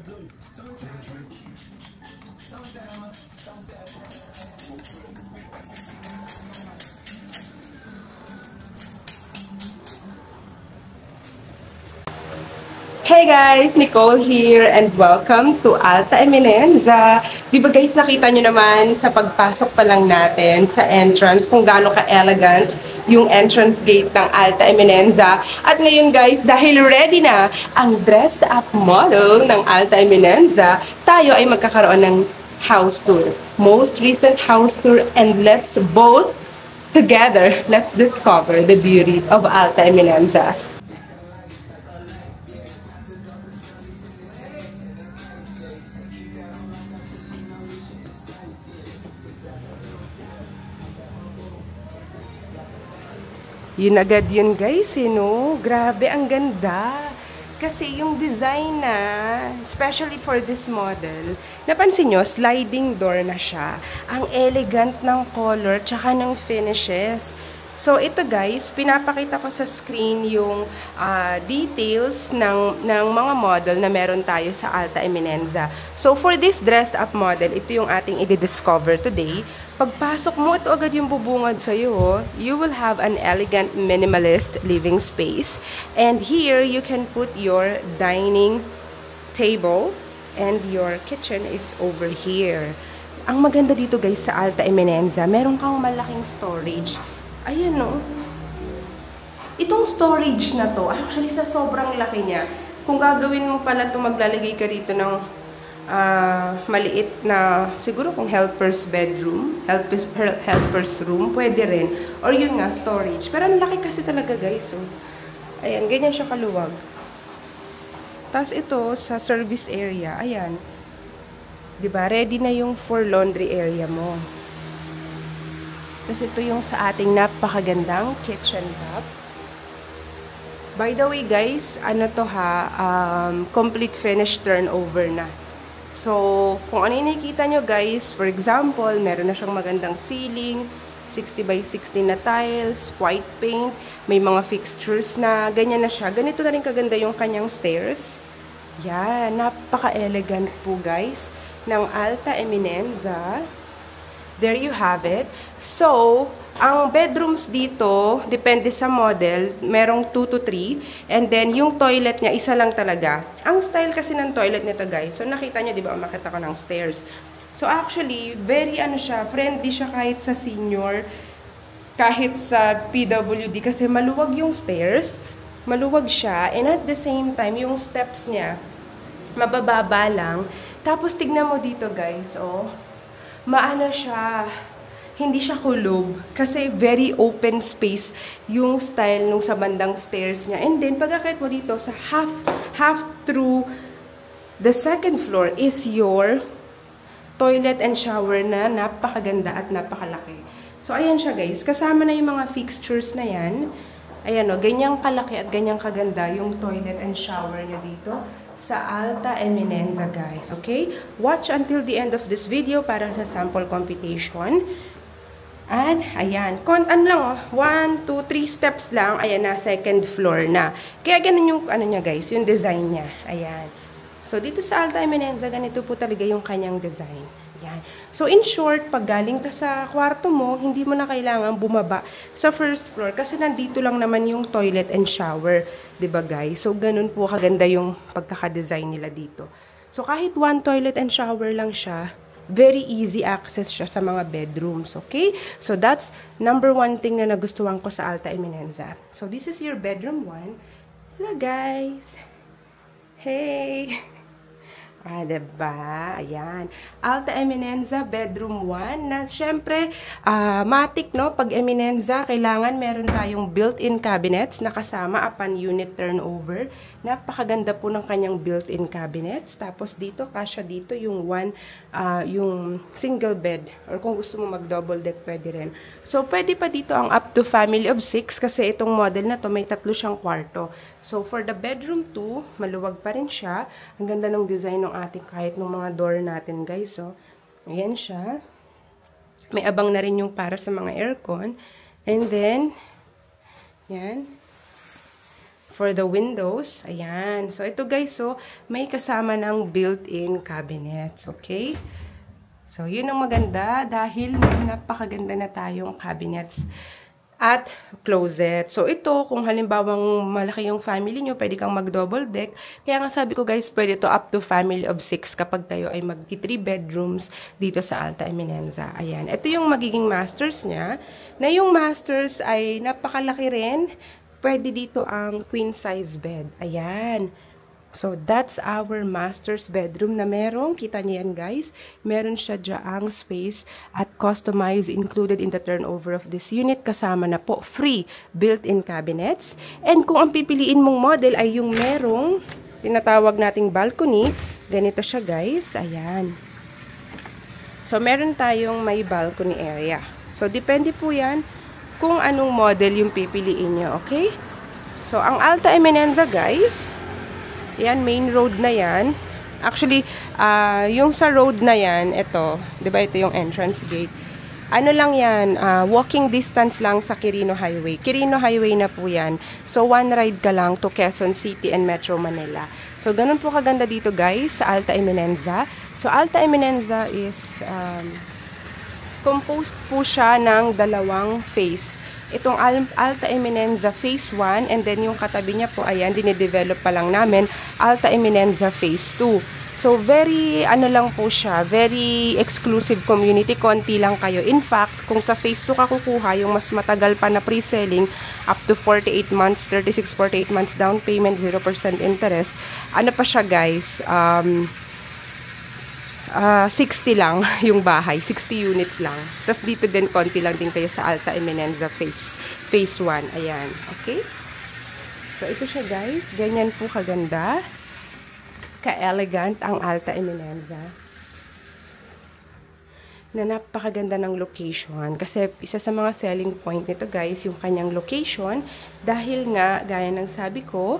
Hey guys! Nicole here and welcome to Alta Eminenza. Di ba guys, nakita nyo naman sa pagpasok pa lang natin sa entrance kung gaano ka-elegant yung entrance gate ng Alta Eminenza. At ngayon guys, dahil ready na ang dress-up model ng Alta Eminenza, tayo ay magkakaroon ng house tour. Most recent house tour, and let's both together, let's discover the beauty of Alta Eminenza. Yun agad yun guys, no? Grabe, ang ganda. Kasi yung design na, especially for this model, napansin nyo, sliding door na siya. Ang elegant ng color, tsaka ng finishes. So, ito guys, pinapakita ko sa screen yung details ng mga model na meron tayo sa Alta Eminenza. So, for this dressed-up model, ito yung ating i-discover today. Pagpasok mo, ito agad yung bubungad sa'yo. You will have an elegant, minimalist living space. And here, you can put your dining table and your kitchen is over here. Ang maganda dito guys sa Alta Eminenza, meron kang malaking storage. Ayan, no? Itong storage na to, actually sa sobrang laki niya, kung gagawin mo pala ito, maglalagay ka rito ng maliit na, siguro kung helper's bedroom, helper's room, pwede rin. Or yun nga, storage. Pero ang laki kasi talaga guys, oh. Ayan, ganyan siya kaluwag. Tapos ito, sa service area, ayan. Diba, ready na yung for laundry area mo. Tapos ito yung sa ating napakagandang kitchen top. By the way guys, ano to ha, complete finish turnover na. So, kung ano yung nakikita nyo guys, for example, meron na siyang magandang ceiling, 60 by 60 na tiles, white paint, may mga fixtures na, ganyan na siya. Ganito na rin kaganda yung kanyang stairs. Yan, napaka-elegant po guys ng Alta Eminenza. There you have it. So, ang bedrooms dito, depende sa model, merong 2 to 3. And then, yung toilet niya, isa lang talaga. Ang style kasi ng toilet nito, guys. So, nakita niyo, di ba, umakit ako ng stairs. So, actually, very, friendly siya kahit sa senior, kahit sa PWD, kasi maluwag yung stairs. Maluwag siya. And at the same time, yung steps niya, mabababa lang. Tapos, tignan mo dito, guys, oh. Maano siya, hindi siya kulob, kasi very open space yung style nung sa bandang stairs niya. And then, pagkakit mo dito, sa half through the second floor is your toilet and shower na napakaganda at napakalaki. So, ayan siya guys, kasama na yung mga fixtures na yan. Ayan o, ganyang kalaki at ganyang kaganda yung toilet and shower niya dito sa Alta Eminenza, guys. Okay? Watch until the end of this video para sa sample computation. At, ayan. Ano lang, oh. 1, 2, 3 steps lang. Ayan na, second floor na. Kaya ganun yung, ano niya, guys, yung design niya. Ayan. So, dito sa Alta Eminenza, ganito po talaga yung kanyang design. Ayan. So, in short, pag galing ka sa kwarto mo, hindi mo na kailangan bumaba sa first floor kasi nandito lang naman yung toilet and shower. Diba, guys? So, ganun po kaganda yung pagkakadesign nila dito. So, kahit one toilet and shower lang siya, very easy access siya sa mga bedrooms, okay? So, that's number one thing na nagustuhan ko sa Alta Eminenza. So, this is your bedroom 1. Hello, guys! Hey! Ah, diba? Ayan. Alta Eminenza, bedroom 1. Na, syempre, matic, no? Pag Eminenza, kailangan meron tayong built-in cabinets na kasama upon unit turnover. Napakaganda po ng kanyang built-in cabinets. Tapos dito, kasya dito yung yung single bed. Or kung gusto mo mag-double deck, pwede rin. So, pwede pa dito ang up to family of 6 kasi itong model na to may 3 siyang kwarto. So, for the bedroom 2, maluwag pa rin siya. Ang ganda ng design ng ating kahit ng mga door natin, guys. So, ayan siya. May abang na rin yung para sa mga aircon. And then, yan. for the windows. Ayan. So, ito guys, so, may kasama ng built-in cabinets. Okay? So, yun ang maganda dahil may napakaganda na tayong cabinets at closet. So, ito, kung halimbawang malaki yung family nyo, pwede kang mag-double deck. Kaya nga sabi ko guys, pwede to up to family of 6 kapag tayo ay mag-3 bedrooms dito sa Alta Eminenza. Ayan. Ito yung magiging masters niya. Na yung masters ay napakalaki rin. Pwede dito ang queen size bed. Ayan. So, that's our master's bedroom na merong, kita niyo yan guys, meron siya dyaang space at customized included in the turnover of this unit. Kasama na po free built-in cabinets. And kung ang pipiliin mong model ay yung merong tinatawag nating balcony, ganito siya guys, ayan. So, meron tayong may balcony area. So, depende po yan kung anong model yung pipiliin nyo, okay? So, ang Alta Eminenza guys, yan, main road na yan. Actually, yung sa road na yan, ito, di ba ito yung entrance gate. Ano lang yan, walking distance lang sa Quirino Highway. Quirino Highway na po yan. So, one ride ka lang to Quezon City and Metro Manila. So, ganun po kaganda dito guys, sa Alta Eminenza. So, Alta Eminenza is, composed po siya ng dalawang phase. Itong Alta Eminenza Phase 1 and then yung katabi niya po, ayan, dinidevelop pa lang namin, Alta Eminenza Phase 2. So, very, ano lang po siya, very exclusive community, konti lang kayo. In fact, kung sa Phase 2 ka kukuha, yung mas matagal pa na pre-selling, up to 48 months, 36-48 months down payment, 0% interest, ano pa siya guys, 60 lang yung bahay. 60 units lang. Tapos dito din, konti lang din kayo sa Alta Eminenza Phase 1. Ayan. Okay? So, ito siya guys. Ganyan po kaganda. Ka-elegant ang Alta Eminenza. Na napakaganda ng location. Kasi isa sa mga selling point nito guys, yung kanyang location. Dahil nga, gaya ng sabi ko,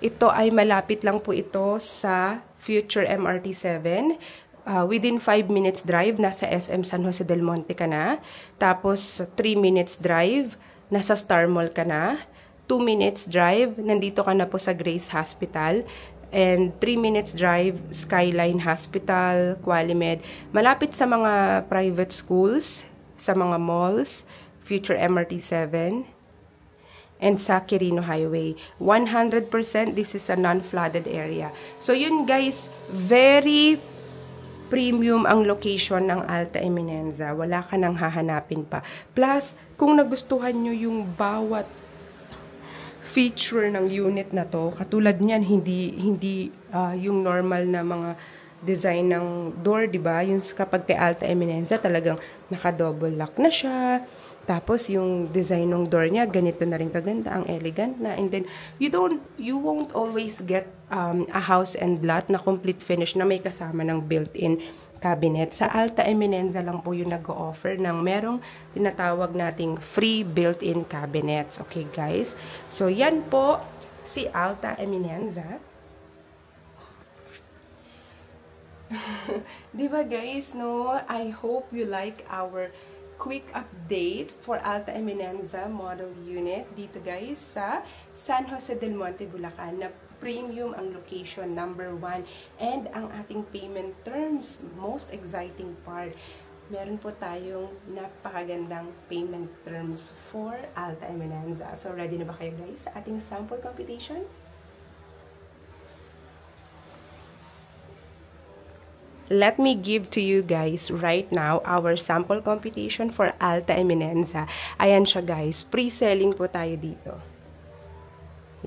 ito ay malapit lang po ito sa future MRT 7. Within 5 minutes drive, nasa SM San Jose del Monte ka na. Tapos, 3 minutes drive, nasa Star Mall ka na. 2 minutes drive, nandito ka na po sa Grace Hospital. And 3 minutes drive, Skyline Hospital, Qualimed. Malapit sa mga private schools, sa mga malls, future MRT 7. And sa Quirino Highway. 100% this is a non-flooded area. So, yun guys, very premium ang location ng Alta Eminenza. Wala ka nang hahanapin pa. Plus, kung nagustuhan nyo yung bawat feature ng unit na to, katulad niyan, hindi yung normal na mga design ng door, di ba? Yung kapag kay Alta Eminenza, talagang naka-double lock na siya. Tapos, yung design ng door niya, ganito na rin kaganda, ang elegant na. And then, you won't always get a house and lot na complete finish na may kasama ng built-in cabinet. Sa Alta Eminenza lang po yung nag-o-offer ng merong tinatawag nating free built-in cabinets. Okay, guys? So, yan po si Alta Eminenza. Diba, guys, no? I hope you like our quick update for Alta Eminenza model unit dito guys sa San Jose del Monte, Bulacan na premium ang location, number 1. And ang ating payment terms, most exciting part. Meron po tayong napakagandang payment terms for Alta Eminenza. So ready na ba kayo guys sa ating sample computation? Let me give to you guys right now our sample computation for Alta Eminenza. Ayan siya guys. Pre-selling po tayo dito.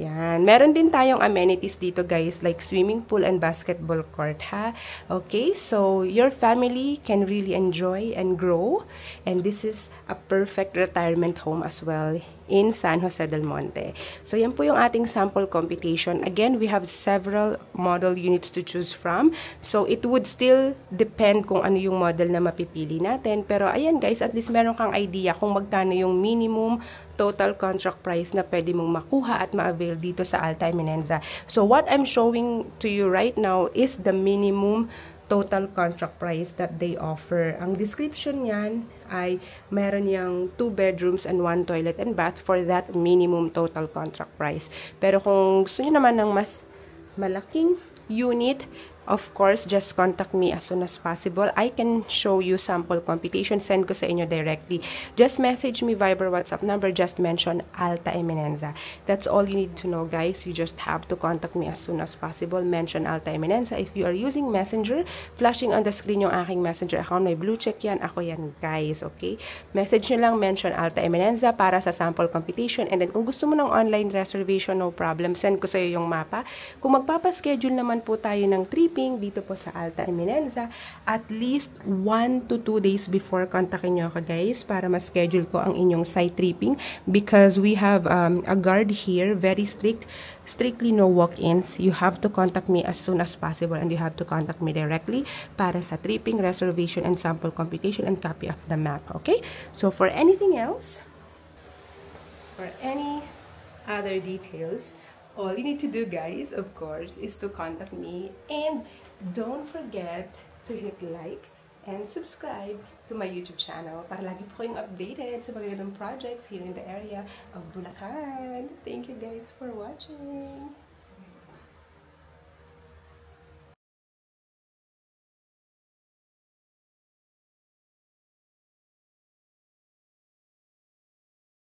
Yan. Meron din tayong amenities dito guys like swimming pool and basketball court ha. Okay, so your family can really enjoy and grow. And this is a perfect retirement home as well in San Jose del Monte. So yan po yung ating sample computation. Again, we have several model units to choose from. So it would still depend kung ano yung model na mapipili natin. Pero ayan guys, at least meron kang idea kung magkano yung minimum total contract price na pwede mong makuha at ma-avail dito sa Alta Eminenza. So what I'm showing to you right now is the minimum total contract price that they offer. Ang description niyan ay meron yang 2 bedrooms and 1 toilet and bath for that minimum total contract price. Pero kung gusto niyo naman ng mas malaking unit, of course, just contact me as soon as possible. I can show you sample computation. Send ko sa inyo directly. Just message me Viber WhatsApp number. Just mention Alta Eminenza. That's all you need to know, guys. You just have to contact me as soon as possible. Mention Alta Eminenza. If you are using Messenger, flashing on the screen yung aking Messenger account. May blue check yan. Ako yan, guys. Okay? Message nyo lang, mention Alta Eminenza para sa sample computation. And then, kung gusto mo ng online reservation, no problem. Send ko sa iyo yung mapa. Kung magpapaschedule naman po tayo ng trip dito po sa Alta Eminenza, at least 1 to 2 days before, kontakin nyo ako, guys, para ma-schedule ko ang inyong site tripping, because we have a guard here, very strictly no walk-ins. You have to contact me as soon as possible, and you have to contact me directly para sa tripping, reservation, and sample computation, and copy of the map, okay? So, for anything else, for any other details, all you need to do, guys, of course, is to contact me. And don't forget to hit like and subscribe to my YouTube channel para lagi po kayong updated sa mga ganung projects here in the area of Bulacan. Thank you, guys, for watching.